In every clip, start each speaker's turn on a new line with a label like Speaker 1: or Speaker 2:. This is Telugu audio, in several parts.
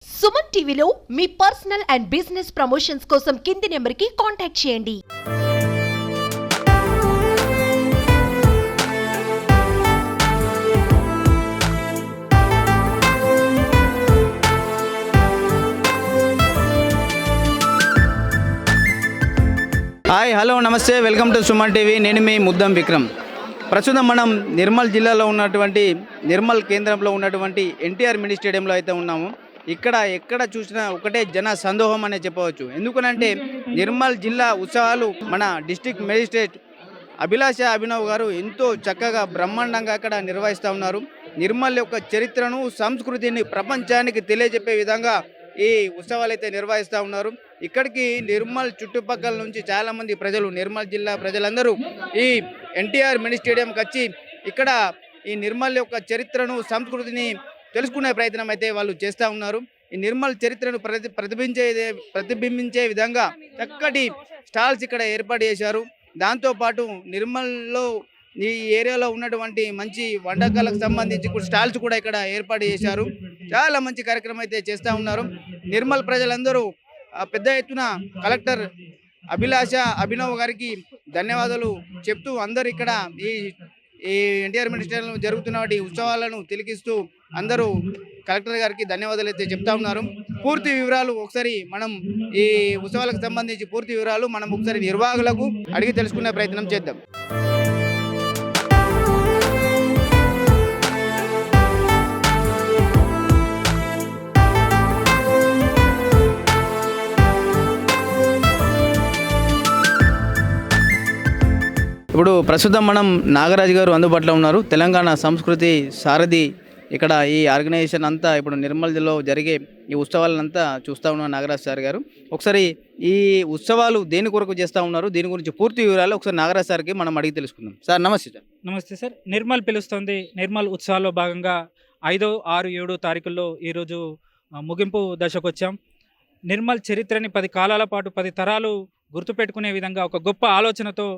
Speaker 1: సుమన్ టీవీలో మీ పర్సనల్ అండ్ బిజినెస్ ప్రమోషన్స్ కోసం కింది నెంబర్కి కాంటాక్ట్ చేయండి.
Speaker 2: హాయ్ హలో నమస్తే వెల్కమ్ టు సుమన్ టీవీ. నేను మీ ముద్దం విక్రమ్. ప్రస్తుతం మనం నిర్మల్ జిల్లాలో ఉన్నటువంటి నిర్మల్ కేంద్రంలో ఉన్నటువంటి ఎన్టీఆర్ మినీ స్టేడియంలో అయితే ఉన్నాము. ఇక్కడ ఎక్కడ చూసినా ఒకటే జన సందోహం అనే చెప్పవచ్చు. ఎందుకనంటే నిర్మల్ జిల్లా ఉత్సవాలు మన డిస్ట్రిక్ట్ మేజిస్ట్రేట్ అభిలాష అభినవ్ గారు ఎంతో చక్కగా బ్రహ్మాండంగా అక్కడ నిర్వహిస్తూ ఉన్నారు. నిర్మల్ యొక్క చరిత్రను సంస్కృతిని ప్రపంచానికి తెలియజెప్పే విధంగా ఈ ఉత్సవాలు అయితే నిర్వహిస్తూ ఉన్నారు. ఇక్కడికి నిర్మల్ చుట్టుపక్కల నుంచి చాలామంది ప్రజలు, నిర్మల్ జిల్లా ప్రజలందరూ ఈ ఎన్టీఆర్ మినీ స్టేడియంకి వచ్చి ఇక్కడ ఈ నిర్మల్ యొక్క చరిత్రను సంస్కృతిని తెలుసుకునే ప్రయత్నం అయితే వాళ్ళు చేస్తూ ఉన్నారు. ఈ నిర్మల్ చరిత్రను ప్రతిబింబించే విధంగా చక్కటి స్టాల్స్ ఇక్కడ ఏర్పాటు చేశారు. దాంతోపాటు నిర్మల్లో ఈ ఏరియాలో ఉన్నటువంటి మంచి వంటకాలకు సంబంధించి స్టాల్స్ కూడా ఇక్కడ ఏర్పాటు చేశారు. చాలా మంచి కార్యక్రమం అయితే చేస్తూ ఉన్నారు. నిర్మల్ ప్రజలందరూ పెద్ద ఎత్తున కలెక్టర్ అభిలాష అభినవ్ గారికి ధన్యవాదాలు చెప్తూ అందరూ ఇక్కడ ఈ ఎన్టీఆర్ మినీ స్టేడియంలో జరుగుతున్న ఉత్సవాలను తిలకిస్తూ అందరూ కలెక్టర్ గారికి ధన్యవాదాలు అయితే చెప్తా ఉన్నారు. పూర్తి వివరాలు ఒకసారి మనం ఈ ఉత్సవాలకు సంబంధించి పూర్తి వివరాలు మనం ఒకసారి నిర్వాహకులకు అడిగి తెలుసుకునే ప్రయత్నం చేద్దాం. ఇప్పుడు ప్రస్తుతం మనం నాగరాజు గారు అందుబాటులో ఉన్నారు. తెలంగాణ సంస్కృతి సారథి ఇక్కడ ఈ ఆర్గనైజేషన్ అంతా ఇప్పుడు నిర్మల్ జిల్లాలో జరిగే ఈ ఉత్సవాలంతా చూస్తూ ఉన్నారు నాగరాజు సార్ గారు. ఒకసారి ఈ ఉత్సవాలు దేని కొరకు చేస్తూ ఉన్నారు, దీని గురించి పూర్తి వివరాలు ఒకసారి నాగరాజు సార్కి మనం అడిగి తెలుసుకుందాం. సార్ నమస్తే. సార్
Speaker 3: నమస్తే సార్. నిర్మల్ పిలుస్తుంది. నిర్మల్ ఉత్సవాల్లో భాగంగా 5, 6, 7 తారీఖుల్లో ఈరోజు ముగింపు దశకు వచ్చాం. నిర్మల్ చరిత్రని 10 కాలాల పాటు 10 తరాలు గుర్తుపెట్టుకునే విధంగా ఒక గొప్ప ఆలోచనతో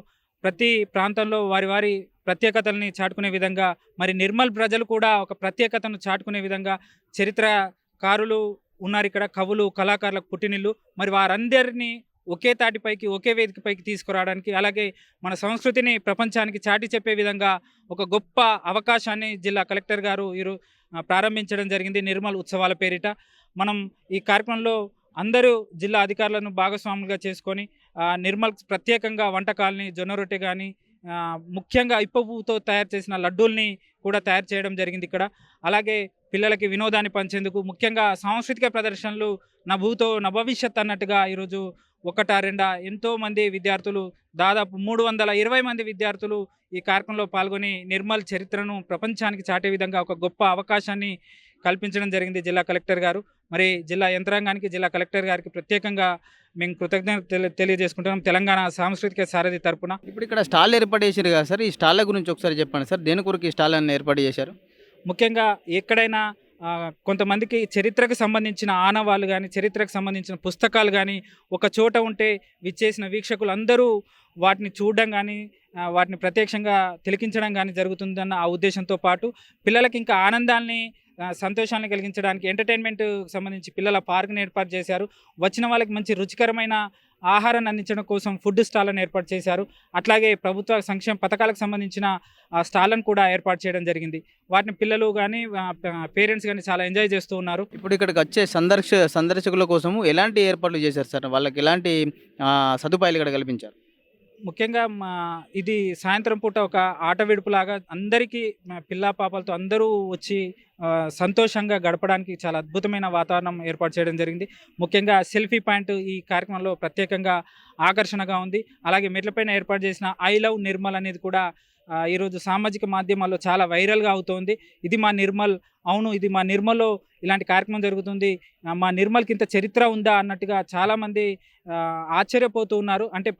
Speaker 3: ప్రతి ప్రాంతంలో వారి వారి ప్రత్యేకతల్ని చాటుకునే విధంగా, మరి నిర్మల్ ప్రజలు కూడా ఒక ప్రత్యేకతను చాటుకునే విధంగా చరిత్రకారులు ఉన్నారు ఇక్కడ, కవులు, కళాకారులకు పుట్టినిల్లు. మరి వారందరినీ ఒకే తాటిపైకి, ఒకే వేదికపైకి తీసుకురావడానికి, అలాగే మన సంస్కృతిని ప్రపంచానికి చాటి చెప్పే విధంగా ఒక గొప్ప అవకాశాన్ని జిల్లా కలెక్టర్ గారు ప్రారంభించడం జరిగింది నిర్మల్ ఉత్సవాల పేరిట. మనం ఈ కార్యక్రమంలో అందరూ జిల్లా అధికారులను భాగస్వాములుగా చేసుకొని నిర్మల్ ప్రత్యేకంగా వంటకాలని, జొన్న రొట్టె కానీ, ముఖ్యంగా ఇప్ప పువ్వుతో తయారు చేసిన లడ్డూల్ని కూడా తయారు చేయడం జరిగింది ఇక్కడ. అలాగే పిల్లలకి వినోదాన్ని పంచేందుకు ముఖ్యంగా సాంస్కృతిక ప్రదర్శనలు నభూతో నభవిష్యత్ అన్నట్టుగా ఈరోజు 1-2 ఎంతోమంది విద్యార్థులు, దాదాపు 320 మంది విద్యార్థులు ఈ కార్యక్రమంలో పాల్గొని నిర్మల్ చరిత్రను ప్రపంచానికి చాటే విధంగా ఒక గొప్ప అవకాశాన్ని కల్పించడం జరిగింది జిల్లా కలెక్టర్ గారు. మరి జిల్లా యంత్రాంగానికి, జిల్లా కలెక్టర్ గారికి ప్రత్యేకంగా మేము కృతజ్ఞత తెలియజేసుకుంటున్నాం తెలంగాణ సాంస్కృతిక సారథి తరపున.
Speaker 2: ఇప్పుడు ఇక్కడ స్టాల్ ఏర్పాటు చేశారు కదా సార్, ఈ స్టాళ్ళ గురించి ఒకసారి చెప్పండి సార్. దేని కొరకు ఈ స్టాల్ అన్ని ఏర్పాటు చేశారు?
Speaker 3: ముఖ్యంగా ఎక్కడైనా కొంతమందికి చరిత్రకు సంబంధించిన ఆనవాళ్ళు కానీ, చరిత్రకు సంబంధించిన పుస్తకాలు కానీ ఒక చోట ఉంటే విచ్చేసిన వీక్షకులు అందరూ వాటిని చూడడం కానీ, వాటిని ప్రత్యక్షంగా తిలకించడం కానీ జరుగుతుందన్న ఆ ఉద్దేశంతో పాటు పిల్లలకి ఇంకా ఆనందాన్ని, సంతోషాన్ని కలిగించడానికి ఎంటర్టైన్మెంట్ సంబంధించి పిల్లల పార్క్ని ఏర్పాటు చేశారు. వచ్చిన వాళ్ళకి మంచి రుచికరమైన ఆహారాన్ని అందించడం కోసం ఫుడ్ స్టాళ్ళను ఏర్పాటు చేశారు. అట్లాగే ప్రభుత్వ సంక్షేమ పథకాలకు సంబంధించిన స్టాళ్ళను కూడా ఏర్పాటు చేయడం జరిగింది. వాటిని పిల్లలు కానీ, పేరెంట్స్ కానీ చాలా ఎంజాయ్ చేస్తూ ఉన్నారు.
Speaker 2: ఇప్పుడు ఇక్కడికి వచ్చే సందర్శకుల కోసము ఎలాంటి ఏర్పాట్లు చేశారు సార్? వాళ్ళకి ఎలాంటి సదుపాయాలు ఇక్కడ కల్పించారు?
Speaker 3: ముఖ్యంగా ఇది సాయంత్రం పూట ఒక ఆట విడుపులాగా అందరికీ, పిల్లా పాపలతో అందరూ వచ్చి సంతోషంగా గడపడానికి చాలా అద్భుతమైన వాతావరణం ఏర్పాటు చేయడం జరిగింది. ముఖ్యంగా సెల్ఫీ పాయింట్ ఈ కార్యక్రమంలో ప్రత్యేకంగా ఆకర్షణగా ఉంది. అలాగే మెట్లపైన ఏర్పాటు చేసిన ఐ లవ్ నిర్మల్ అనేది కూడా ఈరోజు సామాజిక మాధ్యమాల్లో చాలా వైరల్గా అవుతోంది. ఇది మా నిర్మల్, అవును ఇది మా నిర్మల్లో ఇలాంటి కార్యక్రమం జరుగుతుంది, మా నిర్మల్కి ఇంత చరిత్ర ఉందా అన్నట్టుగా చాలామంది ఆశ్చర్యపోతూ ఉన్నారు. అంటే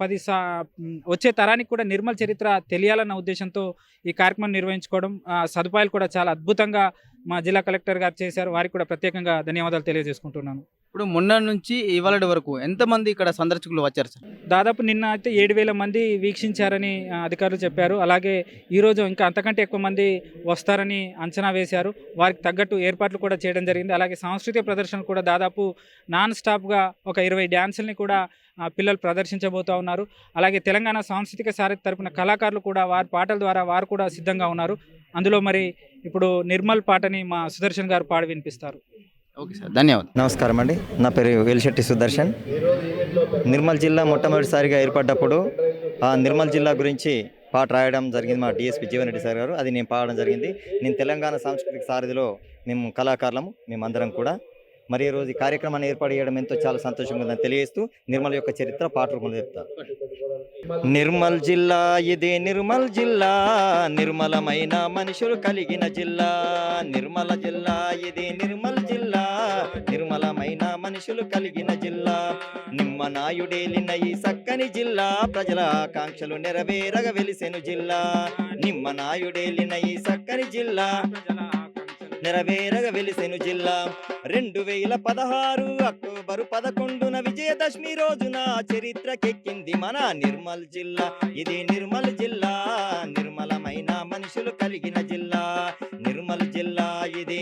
Speaker 3: వచ్చే తరానికి కూడా నిర్మల్ చరిత్ర తెలియాలన్న ఉద్దేశంతో ఈ కార్యక్రమం నిర్వహించుకోవడం, సదుపాయాలు కూడా చాలా అద్భుతంగా మా జిల్లా కలెక్టర్ గారు చేశారు. వారికి కూడా ప్రత్యేకంగా ధన్యవాదాలు తెలియజేసుకుంటున్నాను.
Speaker 2: ఇప్పుడు మొన్న నుంచి ఇవాళ వరకు ఎంతమంది ఇక్కడ సందర్శకులు వచ్చారు సార్?
Speaker 3: దాదాపు నిన్న అయితే 7,000 మంది వీక్షించారని అధికారులు చెప్పారు. అలాగే ఈరోజు ఇంకా అంతకంటే ఎక్కువ మంది వస్తారని అంచనా వేశారు. వారికి తగ్గట్టు ఏర్పాట్లు కూడా చేయడం జరిగింది. అలాగే సాంస్కృతిక ప్రదర్శన కూడా దాదాపు నాన్ స్టాప్గా ఒక 20 డ్యాన్సుల్ని కూడా పిల్లలు ప్రదర్శించబోతూ ఉన్నారు. అలాగే తెలంగాణ సాంస్కృతిక సారథి తరపున కళాకారులు కూడా వారి పాటల ద్వారా వారు కూడా సిద్ధంగా ఉన్నారు. అందులో మరి ఇప్పుడు నిర్మల్ పాటని మా సుదర్శన్ గారు పాడి వినిపిస్తారు.
Speaker 2: ఓకే సార్, ధన్యవాదాలు.
Speaker 4: నమస్కారం అండి, నా పేరు వేలిశెట్టి సుదర్శన్. నిర్మల్ జిల్లా మొట్టమొదటిసారిగా ఏర్పడ్డప్పుడు ఆ నిర్మల్ జిల్లా గురించి పాట రాయడం జరిగింది మా డిఎస్పి జీవన్ రెడ్డి సార్ గారు. అది నేను పాడడం జరిగింది. నేను తెలంగాణ సాంస్కృతిక సారథిలో మేము కళాకారులము, మేమందరం కూడా. మరి ఈ రోజు ఈ కార్యక్రమాన్ని ఏర్పాటు చేయడం ఎంతో చాలా సంతోషంగా ఉందని తెలియజేస్తూ నిర్మల్ యొక్క చరిత్ర పాట రూపంలో చెప్తారు. నిర్మల్ జిల్లా ఇది నిర్మల్ జిల్లా, నిర్మలమైన మనుషులు కలిగిన జిల్లా. నిర్మల జిల్లా ఇది నిర్మల్ జిల్లా, నిర్మలమైన మనుషులు కలిగిన జిల్లా. నిమ్మనాయుడేలిన ఈ సక్కని జిల్లా, ప్రజల ఆకాంక్షలు నెరవేరగ వెలిసెను జిల్లా. నిమ్మనాయుడేలిన ఈ సక్కని జిల్లా, నెరవేరగ వెలిసెను జిల్లా. 2016 అక్టోబరు 11న విజయదశమి రోజున చరిత్రకెక్కింది మన నిర్మల్ జిల్లా. ఇది నిర్మల్ జిల్లా, నిర్మలమైన మనుషులు కలిగిన జిల్లా. నిర్మల్ జిల్లా ఇది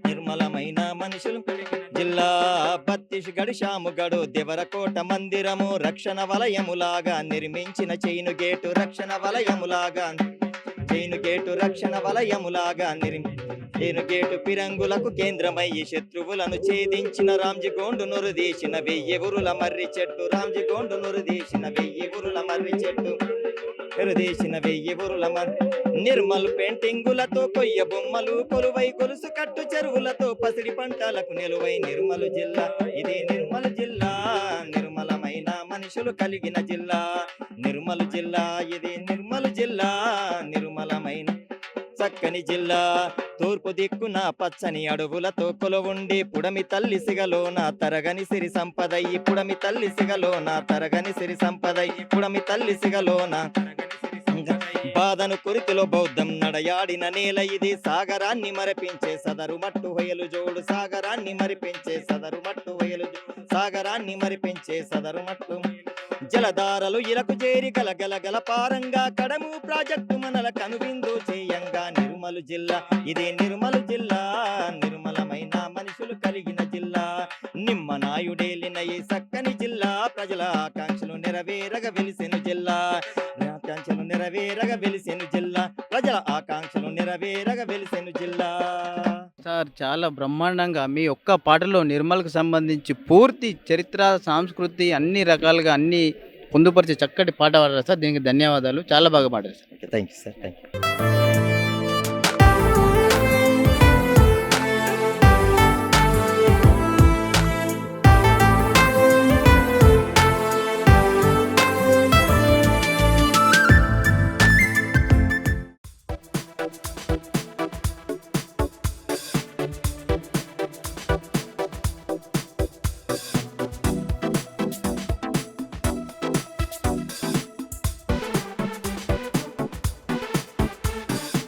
Speaker 4: నిర్మలమైన మనుషులు జిల్లా. బత్తీస్గఢ్ షాముగడు దేవరకోట మందిరము రక్షణ వలయములాగా నిర్మించిన చైను గేటు, రక్షణ వలయములాగా చైను గేటు, రక్షణ వలయములాగా చైను గేటు పిరంగులకు కేంద్రమయ్యి శత్రువులను ఛేదించిన రామ్జీగోండు నురుదీసిన 1000 ఊరుల మర్రి చెట్టు. రామ్జీగోండు నురుదీసిన 1000 ఊరుల మర్రి చెట్టు, ఎరుదీసిన 1000 ఊరుల మర్రి. నిర్మల్ పెయింటింగులతో కొయ్య బొమ్మలు కొలువై, గొలుసు కట్టు చెరువులతో పసిడి పంటలకు నిలువై నిర్మల్ జిల్లా. ఇది నిర్మల్ జిల్లా, నిర్మలమైన మనుషులు కలిగిన జిల్లా. నిర్మల్ జిల్లా ఇది నిర్మల్ జిల్లా, నిర్మలమైన చక్కని జిల్లా. తూర్పు దిక్కున పచ్చని అడవులతో కొలువుండి పుడమి తల్లి సిగలోన తరగని సిరి సంపదయ్యి. పుడమి తల్లి సిగలోన తరగని సిరి సంపదయ్యి. పుడమి తల్లి సిగలోన బాధను కురితిలో బౌద్ధం నడయాడిన నేల ఇది. సాగరాన్ని మరిపించే సదరు మట్టు హొయలు జోడు, సాగరాన్ని మరిపించే సదరు మట్టు హొయలు జోడు, సాగరాన్ని మరిపించే సదరు మట్టు. జలధారలు ఇలకు చేరి గలగల పారంగా కడము ప్రాజెక్టు మనల కనువిందు చేయంగా. నిర్మల్ జిల్లా ఇది నిర్మల్ జిల్లా, నిర్మలమైన మనుషులు కలిగిన జిల్లా. నిమ్మనాయుడేలిన ఈ సక్కని జిల్లా, ప్రజల ఆకాంక్షలు నెరవేరగ వెలిసెను జిల్లా. ఆకాంక్షలు నెరవేరగ వెలిసెను జిల్లా, ప్రజల ఆకాంక్షలు నెరవేరగ వెలిసెను జిల్లా.
Speaker 2: సార్, చాలా బ్రహ్మాండంగా మీ ఒక్క పాటలో నిర్మల్కి సంబంధించి పూర్తి చరిత్ర, సంస్కృతి అన్ని రకాలుగా అన్ని పొందుపరిచే చక్కటి పాట పాడారు సార్. దీనికి ధన్యవాదాలు. చాలా బాగా పాడారు sir.
Speaker 4: Thank you sir, thank you.